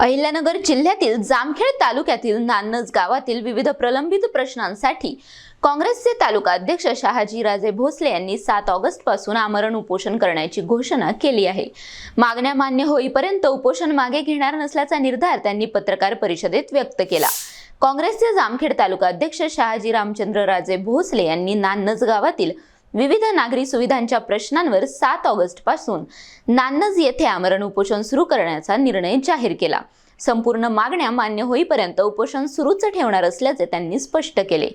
अहिल्यानगर जिल्ह्यातील जामखेड तालुक्यातील नान्नज गावातील विविध प्रलंबित प्रश्नांसाठी काँग्रेसचे तालुका अध्यक्ष शहाजीराजे भोसले यांनी 7 ऑगस्ट पासून आमरण उपोषण करण्याची घोषणा केली आहे। मागण्या मान्य होईपर्यंत उपोषण मागे घेणार नसल्याचा निर्धार त्यांनी पत्रकार परिषदेत व्यक्त केला। काँग्रेसचे जामखेड तालुका अध्यक्ष शहाजी रामचंद्र राजे भोसले यांनी नान्नज गावातील विविध नागरी सुविधांच्या प्रश्नांवर 7 ऑगस्ट पासून नान्नज येथे आमरण उपोषण सुरू करण्याचा निर्णय जाहीर केला। संपूर्ण मागण्या मान्य होईपर्यंत उपोषण सुरूच ठेवणार असल्याचे त्यांनी स्पष्ट केले।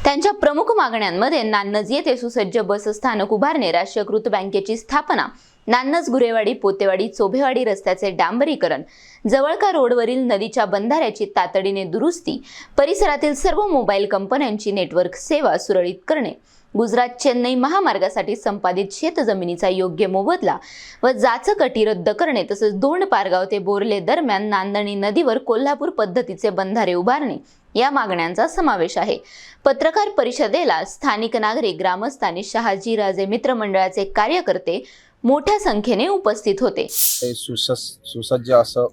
त्यांच्या प्रमुख मागण्यांमध्ये नान्नज येथे सुसज्ज बस स्थानक उभारणे, राष्ट्रीयकृत बँकेची स्थापना, नान्नज गुरेवाडी पोतेवाडी चोभेवाडी रस्त्याचे डांबरीकरण, जवळका रोडवरील नदीच्या बंधाऱ्याची तातडीने दुरुस्ती, परिसरातील सर्व मोबाईल कंपन्यांची नेटवर्क सेवा सुरळीत करणे, गुजरात चेन्नई महामार्गासाठी संपादित शेतजमिनीचा योग्य मोबदला व जाचकटी रद्द करणे, तसेच दोंड पारगाव ते बोरले दरम्यान नांदणी नदीवर कोल्हापूर पद्धतीचे बंधारे उभारणे या मागण्यांचा समावेश आहे। पत्रकार परिषदेला स्थानिक नागरिक, ग्रामस्थ आणि शहाजीराजे मित्र मंडळाचे कार्यकर्ते मोठ्या संख्येने उपस्थित होते। सुसज्ज असं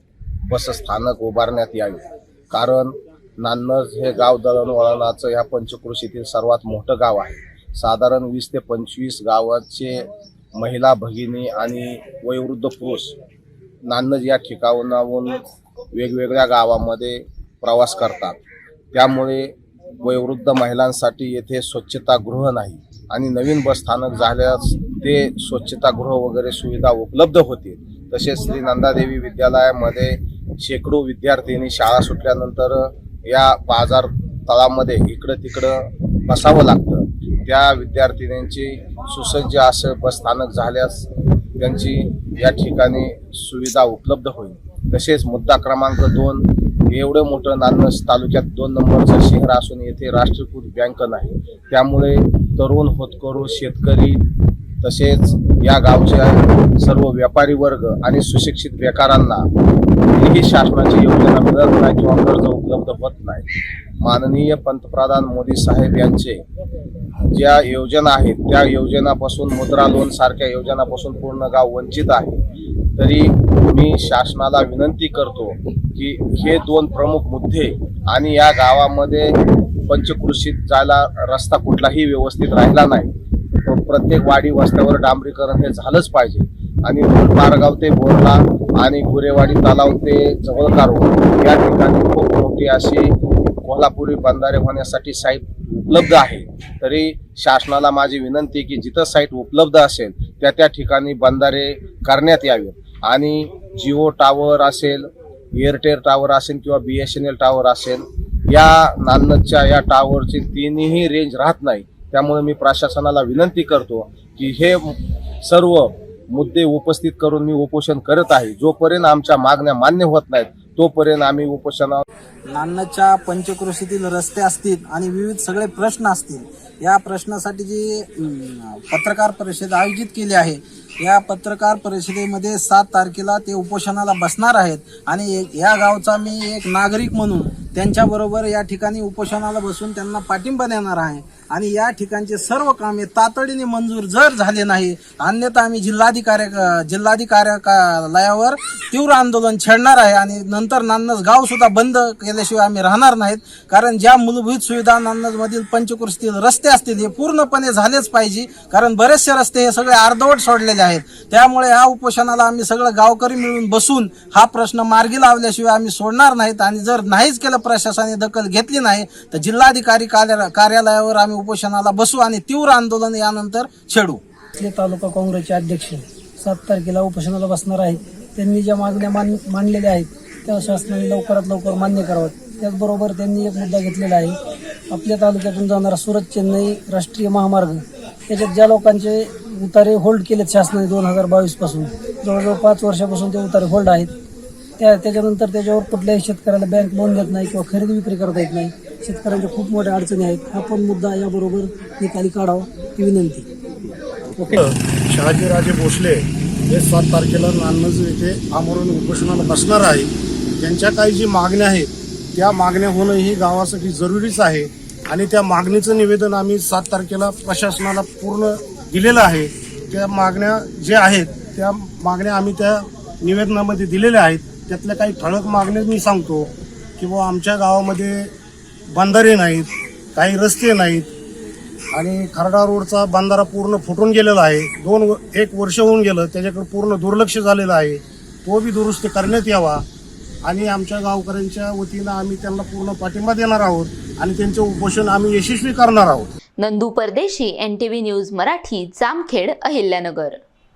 बस स्थानक उभारण्यात यावे, कारण नान्नज हे गाव दळणवळणाचं या पंचक्रोशीतील सर्वात मोठं गाव आहे। साधारण 20 ते 25 गावाचे महिला भगिनी आणि वयोवृद्ध पुरुष नान्नज या ठिकाणाहून वेगवेगळ्या गावामध्ये प्रवास करतात। त्यामुळे वयोवृद्ध महिलांसाठी येथे स्वच्छतागृह नाही आणि नवीन बस स्थानक झाल्यास ते स्वच्छतागृह वगैरे सुविधा उपलब्ध होतील। तसेच श्री नंदादेवी विद्यालयामध्ये शेकडो विद्यार्थ्यांनी शाळा सुटल्यानंतर या बाजार तळामध्ये इकडं तिकडं बसावं लागतं। त्या विद्यार्थिनींची सुसज्ज असं बस स्थानक झाल्यास त्यांची या ठिकाणी सुविधा उपलब्ध होईल। तसेच मुद्दा क्रमांक 2, एवढं मोठं नान्नज तालुक्यात 2 नंबरचं शहर असून येथे राष्ट्रीयकृत बँक नाही, त्यामुळे तरुण होतकरू शेतकरी तसेच या गावच्या सर्व व्यापारी वर्ग आणि सुशिक्षित बेकारांना ही शासनाची योजना मिळत नाही किंवा कर्ज उपलब्ध होत नाही। माननीय पंतप्रधान मोदी साहेब यांचे ज्या योजना आहेत त्या योजनापासून, मुद्रा लोन सारख्या योजनापासून पूर्ण गाव वंचित आहे। तरी मी शासनाला विनंती करतो की हे 2 प्रमुख मुद्दे आणि या गावामध्ये पंचक्रोशीत जायला रस्ता कुठलाही व्यवस्थित राहिला नाही, प्रत्येक वाडी वस्त्यावर डांबरीकरण हे झालंच पाहिजे आणि पारगाव ते बोरला आणि गुरेवाडी तलाव ते जवळका रोड या ठिकाणी खूप मोठी अशी कोल्हापुरी बंधारे होण्यासाठी साईट उपलब्ध आहे। तरी शासनाला माझी विनंती की जिथं साईट उपलब्ध असेल त्या ठिकाणी बंधारे करण्यात यावेत आणि जिओ टावर असेल, एअरटेल टावर असेल किंवा BSNL टावर असेल, या नान्नजच्या या टावरची 3ही रेंज राहत नाही। त्यामुळे मी प्रशासनाला विनंती करतो की हे सर्व मुद्दे उपस्थित करून मी उपोषण करत आहे। जोपर्यंत आमच्या मागण्या मान्य होत नाहीत तोपर्यंत आम्ही उपोषणावर नान्नजच्या पंचक्रोशीतील रस्ते असतील आणि विविध सगळे प्रश्न असतील, या प्रश्नासाठी जी पत्रकार परिषद आयोजित केली आहे, या पत्रकार परिषदेमध्ये 7 तारखेला ते उपोषणाला बसणार आहेत आणि या गावचा मी एक नागरिक म्हणून त्यांच्याबरोबर या ठिकाणी उपोषणाला बसून त्यांना पाठिंबा देणार आहे आणि या ठिकाणचे सर्व कामे तातडीने मंजूर जर झाले नाही, अन्यथा आम्ही जिल्हाधिकार्यालयावर तीव्र आंदोलन छेडणार आहे आणि नंतर नान्नज गाव सुद्धा बंद केल्याशिवाय आम्ही राहणार नाहीत। कारण ज्या मूलभूत सुविधा नान्नजमधील पंचक्रोशीतील रस्ते असतील हे पूर्णपणे झालेच पाहिजे, कारण बरेचसे रस्ते हे सगळे अर्धवट सोडलेले आहेत। त्यामुळे या उपोषणाला आम्ही सगळं गावकरी मिळून बसून हा प्रश्न मार्गी लावल्याशिवाय आम्ही सोडणार नाहीत आणि जर नाहीच केलं, प्रशासनाने दखल घेतली नाही तर जिल्हाधिकारी कार्यालयावर आम्ही उपोषणाला बसू आणि तीव्र आंदोलन यानंतर छेडू। तालुका काँग्रेसचे अध्यक्ष 7 तारखेला उपोषणाला बसणार आहेत। त्यांनी ज्या मागण्या मांडलेल्या आहेत त्या शासनाने लवकरात लवकर मान्य कराव्यात। त्याचबरोबर त्यांनी एक मुद्दा घेतलेला आहे, आपल्या तालुक्यातून जाणारा सुरत चेन्नई राष्ट्रीय महामार्ग, त्याच्यात ज्या लोकांचे उतारे होल्ड केलेत शासनाने 2022 पासून, जवळजवळ 5 वर्षापासून ते उतारे होल्ड आहेत, त्याच्यानंतर त्याच्यावर कुठल्याही शेतकऱ्याला बँक लोन देत नाही किंवा खरेदी विक्री करता येत नाही। शेतकऱ्यांच्या खूप मोठ्या अडचणी आहेत। हा पण मुद्दा याबरोबर निकाली काढावा ही विनंती। शहाजीराजे भोसले हे 7 तारखेला नान्नज येथे आमरण उपोषणाला बसणार आहे। त्यांच्या काही जी मागण्या आहेत त्या मागण्या होणं ही गावासाठी जरुरीच आहे आणि त्या मागणीचं निवेदन आम्ही 7 तारखेला प्रशासनाला पूर्ण दिलेलं आहे। त्या मागण्या ज्या आहेत त्या मागण्या आम्ही त्या निवेदनामध्ये दिलेल्या आहेत। त्यातल्या काही ठळक मागण्या मी सांगतो की बुवा आमच्या गावामध्ये बंधारे नाहीत, काही रस्ते नाहीत आणि खर्डा रोडचा बंधारा पूर्ण फुटून गेलेला आहे. 1 वर्ष होऊन गेलं, त्याच्याकडे पूर्ण दुर्लक्ष झालेलं आहे. तो बी दुरुस्त करण्यात यावा आणि आमच्या गावकऱ्यांच्या वतीनं आम्ही त्यांना पूर्ण पाठिंबा देणार आहोत आणि त्यांचं उपोषण आम्ही यशस्वी करणार आहोत. नंदू परदेशी, NTV न्यूज मराठी, जामखेड, अहिल्यानगर.